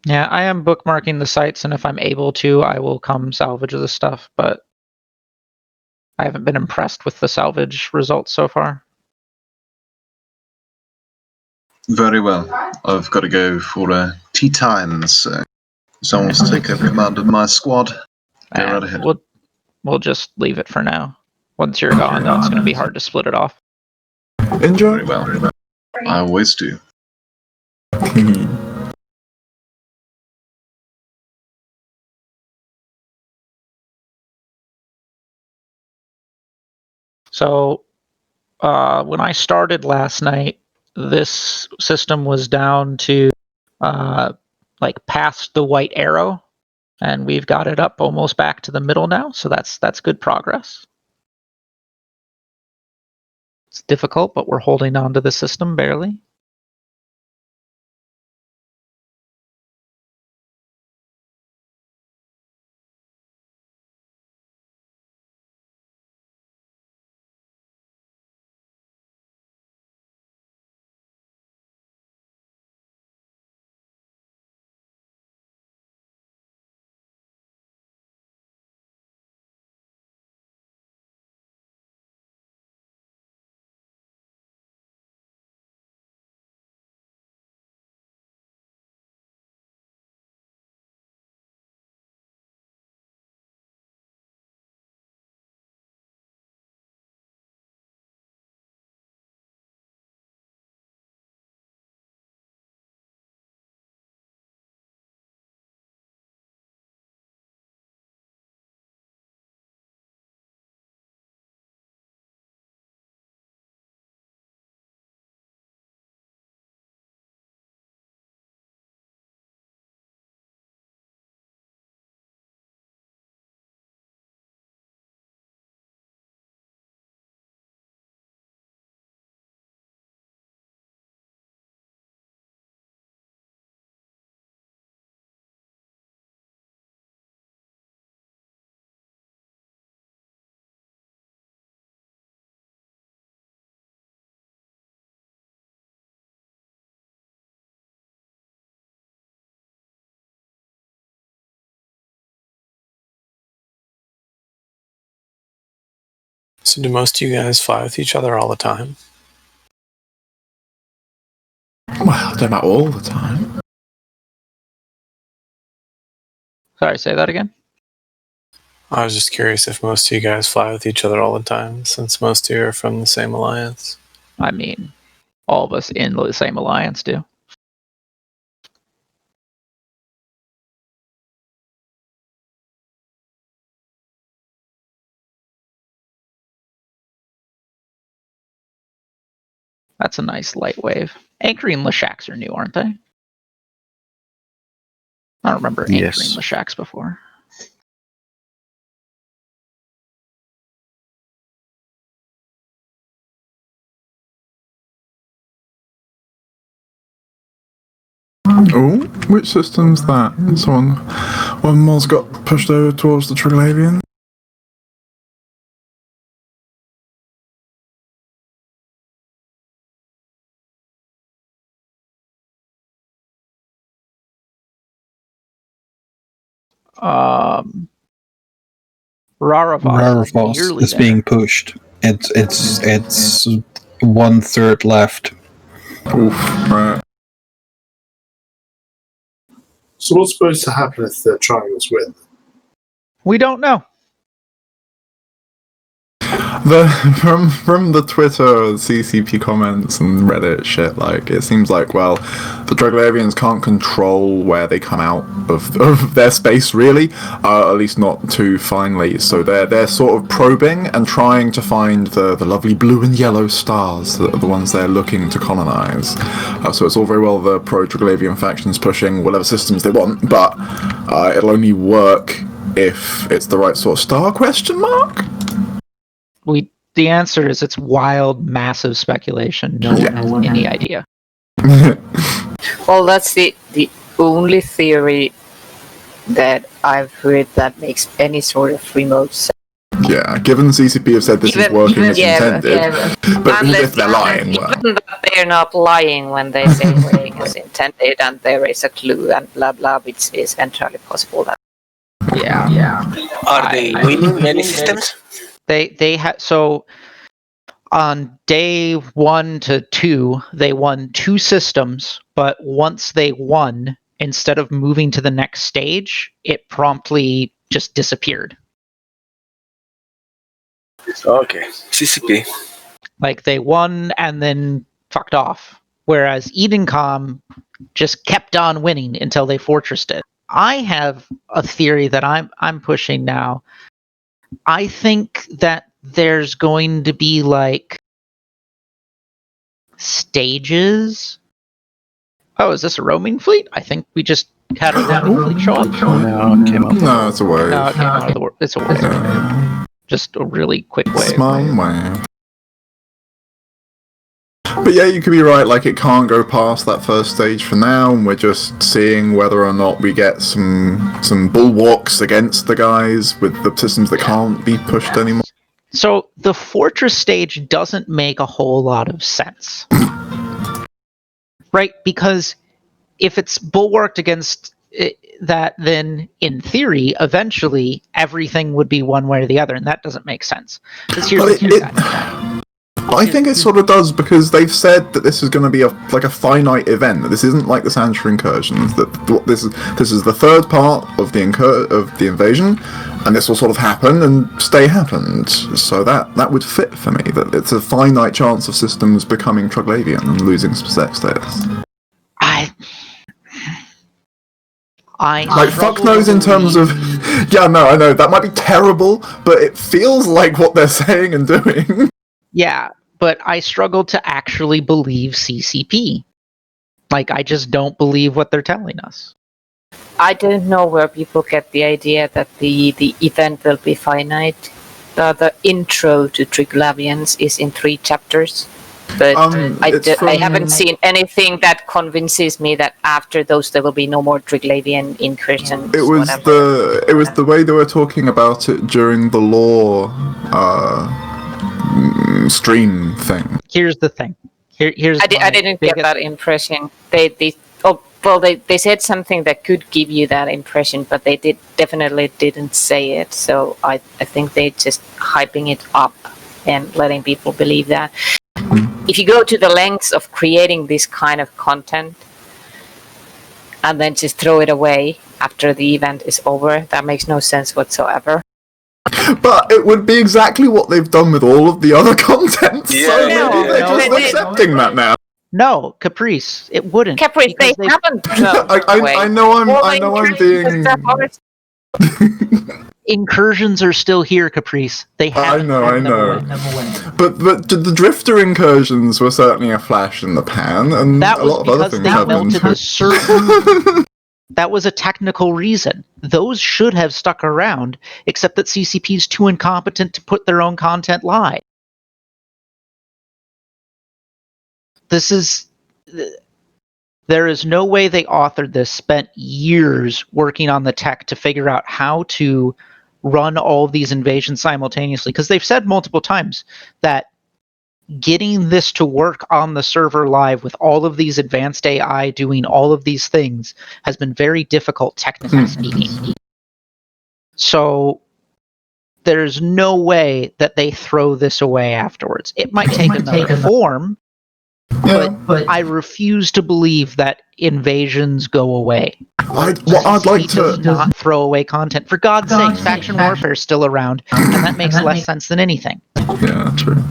Yeah, I am bookmarking the sites, and if I'm able to, I will come salvage the stuff, but I haven't been impressed with the salvage results so far. Very well. I've got to go for tea time, so someone wants to take over command of my squad. Go right ahead. We'll just leave it for now. Once you're gone, though, it's going to be hard to split it off. Enjoy. Very well. I always do. So, when I started last night, this system was down to like past the white arrow, and we've got it up almost back to the middle now, so that's good progress. It's difficult, but we're holding on to the system barely. So do most of you guys fly with each other all the time? Well, they're not all the time. Sorry, say that again? I was just curious if most of you guys fly with each other all the time, since most of you are from the same alliance. I mean, all of us in the same alliance do. That's a nice light wave. Anchoring and Leshaks are new, aren't they? I don't remember anchoring Leshaks before. Oh, which system's that? One mods got pushed over towards the Triglavian. Raravos is being pushed. It's 1/3 left. Oof, right. So what's supposed to happen if the triangles win? We don't know. From the Twitter, CCP comments and Reddit shit, like, it seems like, well, the Triglavians can't control where they come out of their space, really, at least not too finely, so they're sort of probing and trying to find the lovely blue and yellow stars that are the ones they're looking to colonize. So it's all very well the pro-Triglavian factions pushing whatever systems they want, but it'll only work if it's the right sort of star, question mark? The answer is it's wild, massive speculation. No one has any idea. Well, that's the only theory that I've heard that makes any sort of remote sense. Yeah, given the CCP have said this is working as intended, but if they're lying, well. Even that they're not lying when they say is intended and there is a clue and blah blah, which is entirely possible. That Are they winning many systems? They had so on day 1 to 2 they won 2 systems, but once they won, instead of moving to the next stage, it promptly just disappeared. Okay, CCP. Like they won and then fucked off. Whereas Edencom just kept on winning until they fortressed it. I have a theory that I'm pushing now. I think that there's going to be like stages. Oh, is this a roaming fleet? I think we just had a roaming fleet show up. No, it came up. No, it's a wave. No, it came out of the it's a wave. Just a really quick wave. Small wave. But yeah, you could be right, like it can't go past that first stage for now, and we're just seeing whether or not we get some bulwarks against the guys with the systems that can't be pushed anymore. So the fortress stage doesn't make a whole lot of sense. Right? Because if it's bulwarked against that, then in theory, eventually everything would be one way or the other, and that doesn't make sense. Because here's the thing. I think it sort of does, because they've said that this is going to be a finite event. That this isn't like the Santa incursions. That this is the third part of the invasion, and this will sort of happen and stay happened. So that would fit for me. That it's a finite chance of systems becoming Triglavian and losing sex status. Like fuck knows in terms of yeah, no, I know that might be terrible, but it feels like what they're saying and doing. Yeah, but I struggle to actually believe CCP. Like, I just don't believe what they're telling us. I don't know where people get the idea that the event will be finite. The intro to Triglavians is in 3 chapters. But I haven't seen anything that convinces me that after those there will be no more Triglavian incursions. It was the way they were talking about it during the lore stream thing. Here's the thing. Here's I didn't get that impression. They said something that could give you that impression, but they definitely didn't say it. So I think they just hyping it up and letting people believe that. If you go to the lengths of creating this kind of content and then just throw it away after the event is over, that makes no sense whatsoever. But it would be exactly what they've done with all of the other content. Yeah, so maybe they're just accepting that now. No, Caprice, it wouldn't. Caprice, they haven't thrown away. I know I'm being. Incursions are still here, Caprice. They have. I know. But the Drifter incursions were certainly a flash in the pan, and that a lot of other things happened. Melted the server. That was a technical reason. Those should have stuck around, except that CCP is too incompetent to put their own content live. There is no way they authored this, spent years working on the tech to figure out how to run all of these invasions simultaneously. Because they've said multiple times that getting this to work on the server live with all of these advanced AI doing all of these things has been very difficult, technically speaking. So there's no way that they throw this away afterwards. It might take another form, but I refuse to believe that invasions go away. I'd like to not throw away content. For God's sake, faction warfare is still around, and that makes less sense than anything. Yeah, true.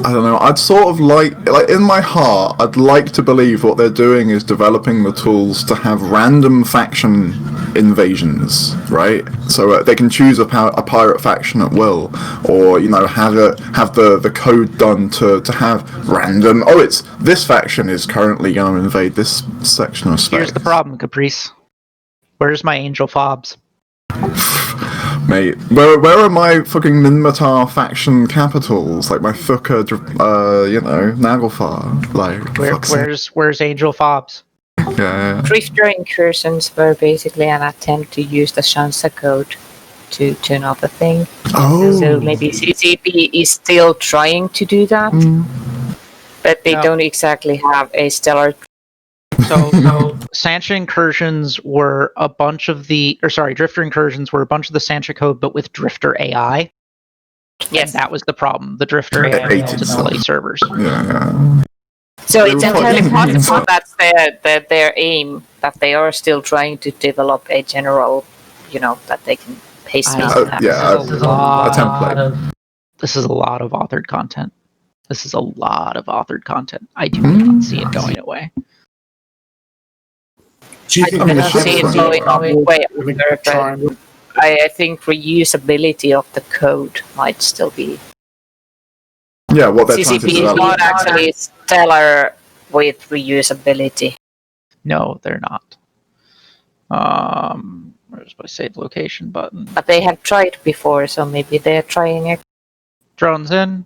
I don't know. I'd sort of like in my heart, I'd like to believe what they're doing is developing the tools to have random faction invasions, right? So they can choose a pirate faction at will, or have the code done to have random. Oh, it's this faction is currently going to invade this section of space. Here's the problem, Caprice. Where's my angel fobs? Mate, where are my fucking Minmatar faction capitals? Like my Thukka, Naglfar. Like where's Angel Fobs? Yeah. Drifter incursions were basically an attempt to use the Shansa code to turn off the thing. Oh. So maybe CCP is still trying to do that, but they don't exactly have a stellar So Sancha incursions were a bunch of Drifter incursions were a bunch of the Sancha code, but with Drifter AI. Yes. And that was the problem. The Drifter It AI ate melted itself. all these servers. Yeah. So They it's were entirely fighting. possible that's their aim, that they are still trying to develop a general, that they can paste these tabs. This is a lot a template. This is a lot of authored content. I do not see it going away. Do you think I they don't should see it have going way in the over, but triangle? I think reusability of the code might still be. Yeah, what they're trying to CCP is develop. not actually stellar with reusability. No, they're not. Where's my save location button? But they have tried before, so maybe they're trying it. Drones in.